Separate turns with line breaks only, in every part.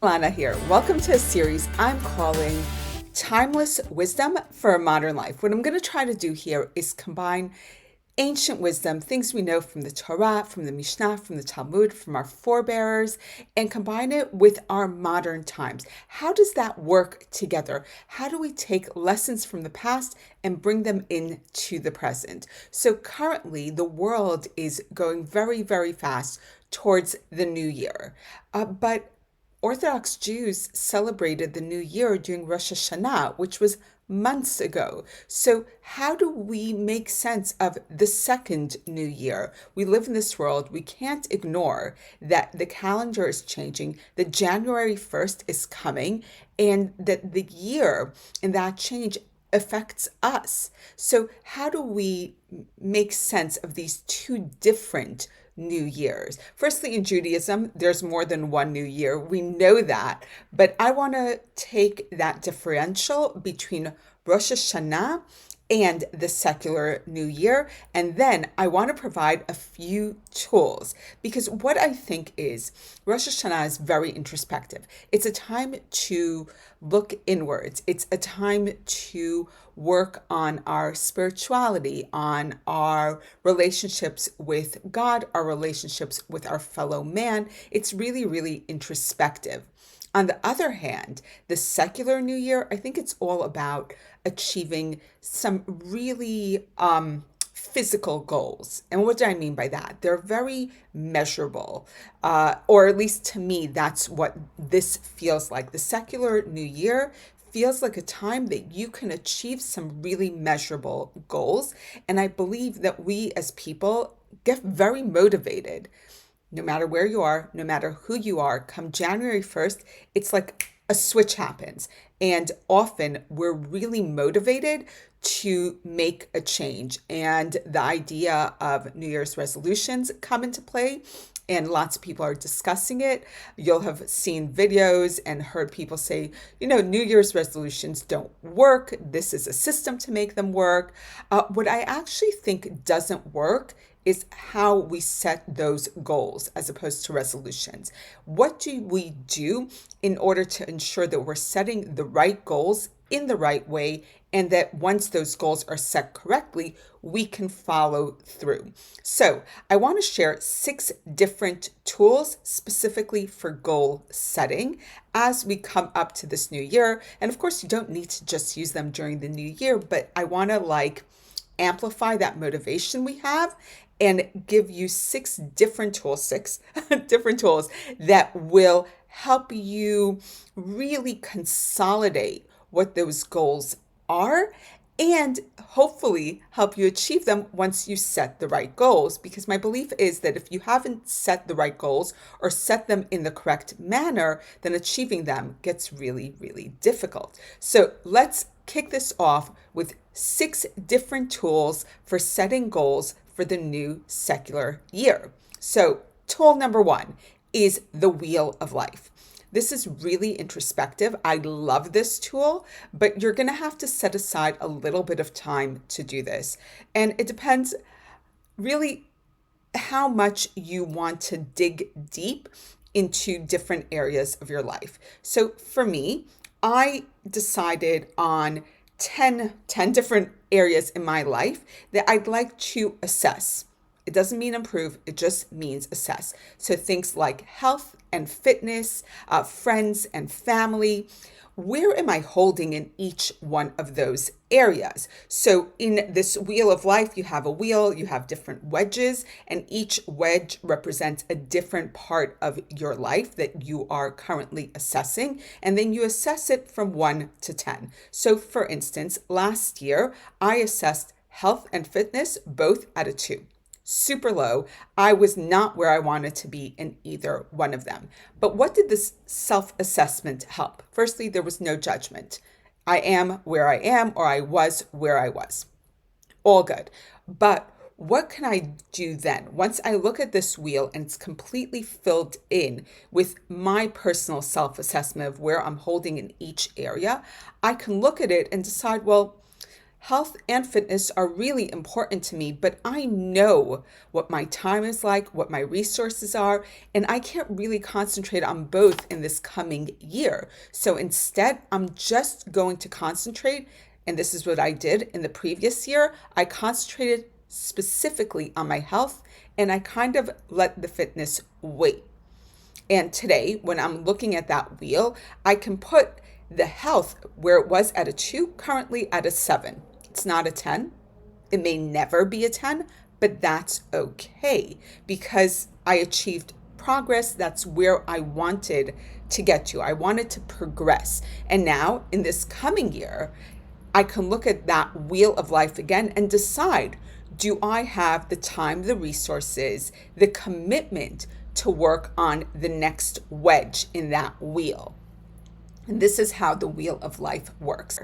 Lana here. Welcome to a series I'm calling Timeless Wisdom for a Modern Life. What I'm going to try to do here is combine ancient wisdom, things we know from the Torah, from the Mishnah, from the Talmud, from our forebears, and combine it with our modern times. How does that work together? How do we take lessons from the past and bring them into the present? So currently, the world is going very, very fast towards the new year. But Orthodox Jews celebrated the new year during Rosh Hashanah, which was months ago. So, how do we make sense of the second new year? We live in this world. We can't ignore that the calendar is changing, that January 1st is coming, and that the year and that change affects us. So, how do we make sense of these two different New Years? Firstly, in Judaism, there's more than one New Year. We know that. But I want to take that differential between Rosh Hashanah and the secular new year. And then I want to provide a few tools because what I think is Rosh Hashanah is very introspective. It's a time to look inwards. It's a time to work on our spirituality, on our relationships with God, our relationships with our fellow man. It's really, really introspective. On the other hand, the secular New Year, I think it's all about achieving some really physical goals. And what do I mean by that? They're very measurable, or at least to me, that's what this feels like. The secular New Year feels like a time that you can achieve some really measurable goals. And I believe that we as people get very motivated no matter where you are, no matter who you are, come January 1st, it's like a switch happens. And often we're really motivated to make a change. And the idea of New Year's resolutions come into play. And lots of people are discussing it. You'll have seen videos and heard people say, New Year's resolutions don't work. This is a system to make them work. What I actually think doesn't work is how we set those goals as opposed to resolutions. What do we do in order to ensure that we're setting the right goals in the right way and that once those goals are set correctly, we can follow through? So I want to share 6 different tools specifically for goal setting as we come up to this new year. And of course, you don't need to just use them during the new year, but I want to amplify that motivation we have and give you 6 different tools, 6 different tools that will help you really consolidate what those goals are and hopefully help you achieve them once you set the right goals. Because my belief is that if you haven't set the right goals or set them in the correct manner, then achieving them gets really, really difficult. So let's kick this off with 6 different tools for setting goals for the new secular year. So tool number 1 is the Wheel of Life. This is really introspective. I love this tool, but you're going to have to set aside a little bit of time to do this. And it depends really how much you want to dig deep into different areas of your life. So for me, I decided on 10 different areas in my life that I'd like to assess. It doesn't mean improve, it just means assess. So things like health and fitness, friends and family. Where am I holding in each one of those areas? So in this Wheel of Life, you have a wheel, you have different wedges, and each wedge represents a different part of your life that you are currently assessing. And then you assess it from 1 to 10. So for instance, last year, I assessed health and fitness both at a 2. Super low. I was not where I wanted to be in either one of them. But what did this self-assessment help? Firstly, there was no judgment. I am where I am, or I was where I was. All good. But what can I do then? Once I look at this wheel and it's completely filled in with my personal self-assessment of where I'm holding in each area, I can look at it and decide, well, Health and fitness are really important to me, but I know what my time is like, what my resources are, and I can't really concentrate on both in this coming year. So instead, I'm just going to concentrate, and this is what I did in the previous year. I concentrated specifically on my health, and I kind of let the fitness wait. And today, when I'm looking at that wheel, I can put the health where it was at a 2, currently at a 7. It's not a 10. It may never be a 10, but that's okay because I achieved progress. That's where I wanted to get to. I wanted to progress. And now, in this coming year, I can look at that wheel of life again and decide, do I have the time, the resources, the commitment to work on the next wedge in that wheel? And this is how the wheel of life works,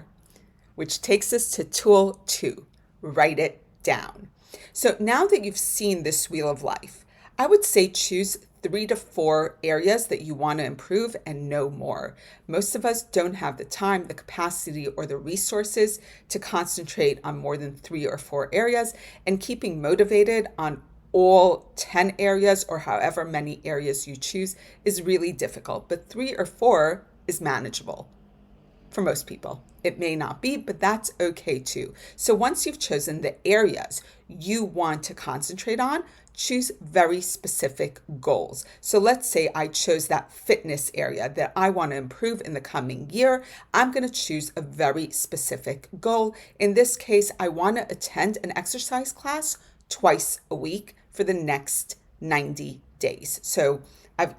which takes us to tool 2, write it down. So now that you've seen this wheel of life, I would say choose 3 to 4 areas that you want to improve and no more. Most of us don't have the time, the capacity, or the resources to concentrate on more than 3 or 4 areas, and keeping motivated on all 10 areas or however many areas you choose is really difficult, but 3 or 4 is manageable. For most people, it may not be, but that's okay too. So once you've chosen the areas you want to concentrate on, choose very specific goals. So let's say I chose that fitness area that I want to improve in the coming year. I'm going to choose a very specific goal. In this case, I want to attend an exercise class twice a week for the next 90 days. So I've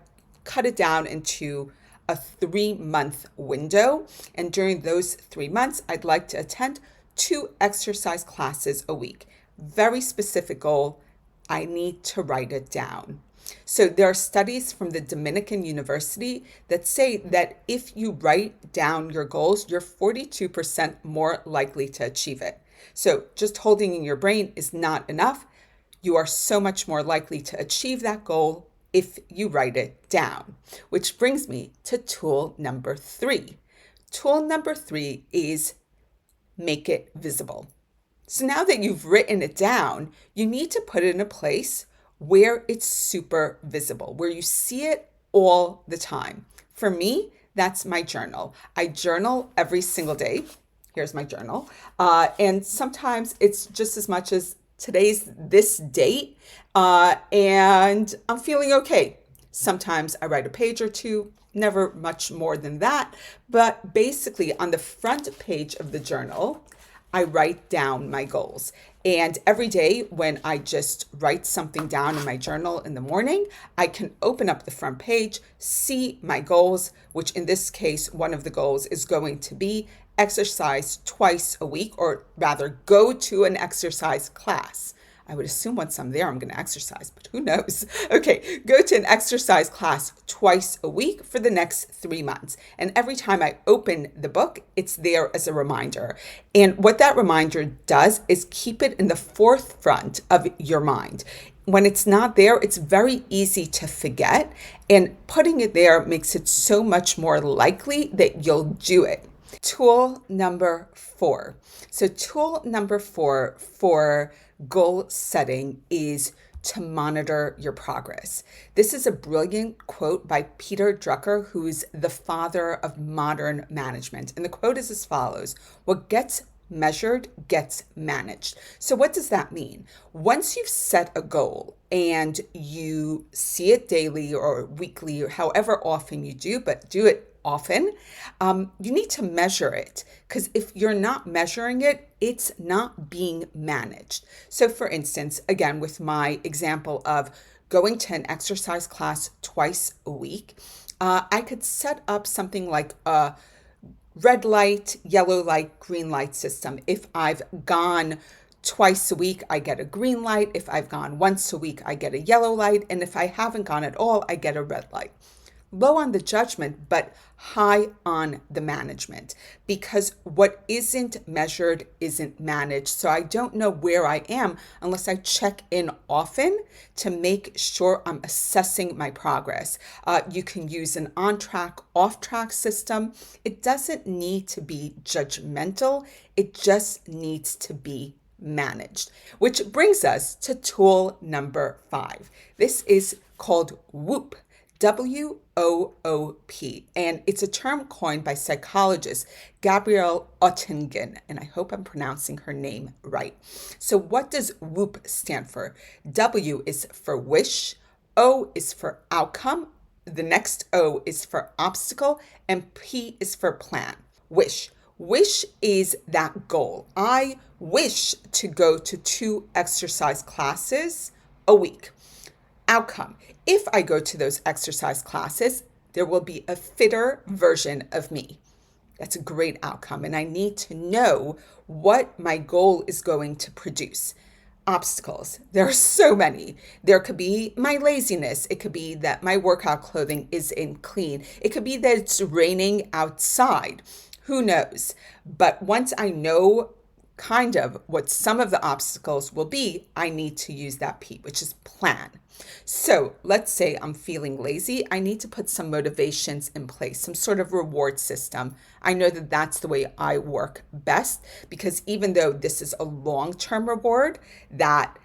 cut it down into a 3-month window. And during those 3 months, I'd like to attend 2 exercise classes a week. Very specific goal. I need to write it down. So there are studies from the Dominican University that say that if you write down your goals, you're 42% more likely to achieve it. So just holding in your brain is not enough. You are so much more likely to achieve that goal if you write it down, which brings me to tool number 3. Tool number 3 is make it visible. So now that you've written it down, you need to put it in a place where it's super visible, where you see it all the time. For me, that's my journal. I journal every single day. Here's my journal. And sometimes it's just as much as today's this date, and I'm feeling okay. Sometimes I write a page or 2, never much more than that. But basically, on the front page of the journal, I write down my goals. And every day when I just write something down in my journal in the morning, I can open up the front page, see my goals, which in this case, one of the goals is going to be exercise twice a week, or rather go to an exercise class. I would assume once I'm there, I'm going to exercise, but who knows? Okay, go to an exercise class twice a week for the next 3 months. And every time I open the book, it's there as a reminder. And what that reminder does is keep it in the forefront of your mind. When it's not there, it's very easy to forget. And putting it there makes it so much more likely that you'll do it. Tool number 4. So tool number 4 for goal setting is to monitor your progress. This is a brilliant quote by Peter Drucker, who's the father of modern management. And the quote is as follows: "What gets measured gets managed." So what does that mean? Once you've set a goal and you see it daily or weekly or however often you do, but do it often, you need to measure it, because if you're not measuring it, it's not being managed. So for instance, again, with my example of going to an exercise class twice a week, I could set up something like a red light, yellow light, green light system. If I've gone twice a week, I get a green light. If I've gone once a week, I get a yellow light. And if I haven't gone at all, I get a red light. low on the judgment, but high on the management, because what isn't measured isn't managed. So I don't know where I am unless I check in often to make sure I'm assessing my progress. You can use an on track, off track system. It doesn't need to be judgmental, it just needs to be managed. Which brings us to tool number 5. This is called WOOP. WOOP, and it's a term coined by psychologist Gabrielle Oettingen, and I hope I'm pronouncing her name right. So what does WOOP stand for? W is for wish, O is for outcome, the next O is for obstacle, and P is for plan. Wish. Wish is that goal. I wish to go to 2 exercise classes a week. Outcome. If I go to those exercise classes, there will be a fitter version of me. That's a great outcome. And I need to know what my goal is going to produce. Obstacles. There are so many. There could be my laziness. It could be that my workout clothing isn't clean. It could be that it's raining outside. Who knows? But once I know kind of what some of the obstacles will be, I need to use that P, which is plan. So let's say I'm feeling lazy. I need to put some motivations in place, some sort of reward system. I know that that's the way I work best, because even though this is a long-term reward, that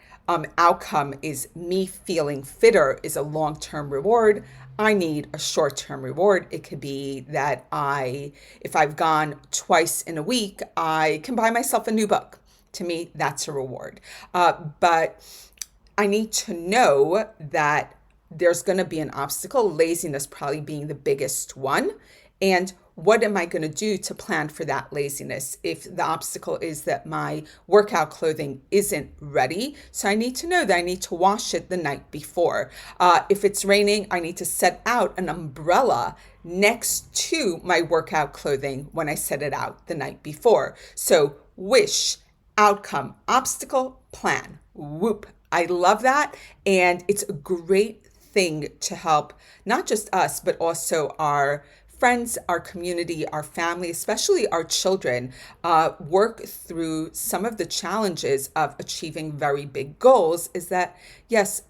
outcome is me feeling fitter is a long-term reward. I need a short-term reward. It could be that if I've gone twice in a week, I can buy myself a new book. To me, that's a reward. But I need to know that there's going to be an obstacle, laziness probably being the biggest one. And what am I going to do to plan for that laziness? If the obstacle is that my workout clothing isn't ready, so I need to know that I need to wash it the night before. If it's raining, I need to set out an umbrella next to my workout clothing when I set it out the night before. So wish, outcome, obstacle, plan. WOOP. I love that. And it's a great thing to help not just us, but also our friends, our community, our family, especially our children, work through some of the challenges of achieving very big goals. Is that, yes,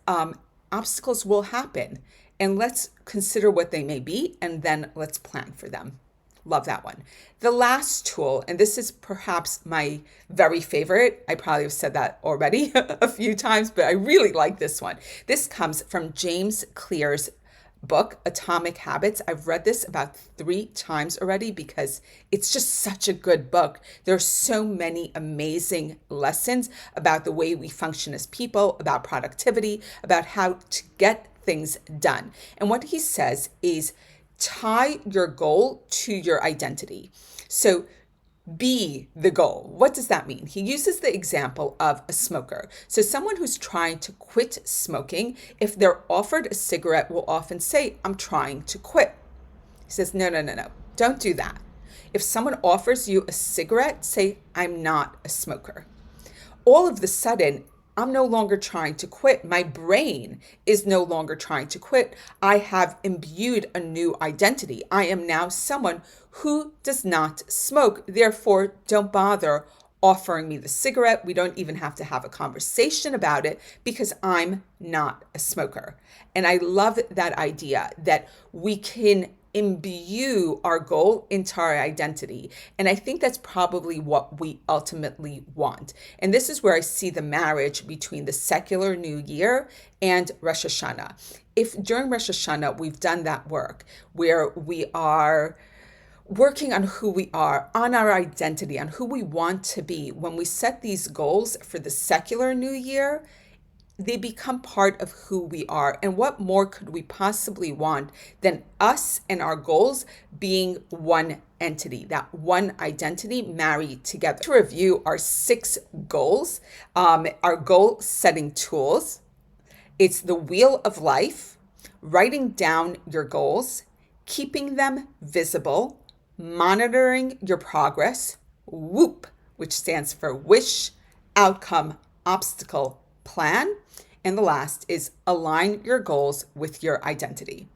obstacles will happen, and let's consider what they may be, and then let's plan for them. Love that one. The last tool, and this is perhaps my very favorite. I probably have said that already a few times, but I really like this one. This comes from James Clear's book, Atomic Habits. I've read this about 3 times already because it's just such a good book. There are so many amazing lessons about the way we function as people, about productivity, about how to get things done. And what he says is tie your goal to your identity. So be the goal. What does that mean? He uses the example of a smoker. So someone who's trying to quit smoking, if they're offered a cigarette, will often say, I'm trying to quit. He says, no, don't do that. If someone offers you a cigarette, say, I'm not a smoker. All of the sudden, I'm no longer trying to quit. My brain is no longer trying to quit. I have imbued a new identity. I am now someone who does not smoke. Therefore, don't bother offering me the cigarette. We don't even have to have a conversation about it because I'm not a smoker. And I love that idea that we can imbue our goal into our identity. And I think that's probably what we ultimately want. And this is where I see the marriage between the secular New Year and Rosh Hashanah. If during Rosh Hashanah we've done that work where we are working on who we are, on our identity, on who we want to be, when we set these goals for the secular New Year, they become part of who we are. And what more could we possibly want than us and our goals being one entity, that one identity married together? To review our 6 goals, our goal setting tools, it's the wheel of life, writing down your goals, keeping them visible, monitoring your progress, WOOP, which stands for wish, outcome, obstacle, plan. And the last is align your goals with your identity.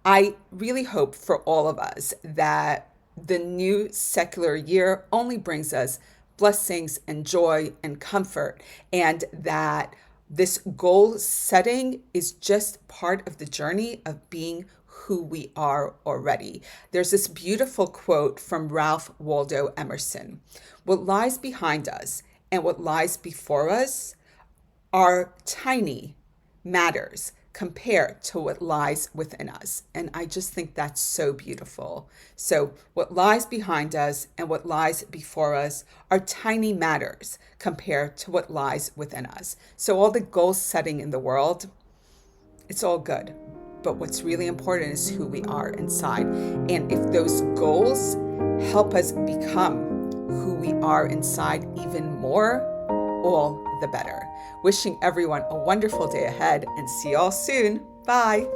I really hope for all of us that the new secular year only brings us blessings and joy and comfort, and that this goal setting is just part of the journey of being who we are already. There's this beautiful quote from Ralph Waldo Emerson: "What lies behind us and what lies before us are tiny matters compared to what lies within us." And I just think that's so beautiful. So, what lies behind us and what lies before us are tiny matters compared to what lies within us. So, all the goal setting in the world, it's all good. But what's really important is who we are inside. And if those goals help us become who we are inside even more, all the better. Wishing everyone a wonderful day ahead and see y'all soon. Bye.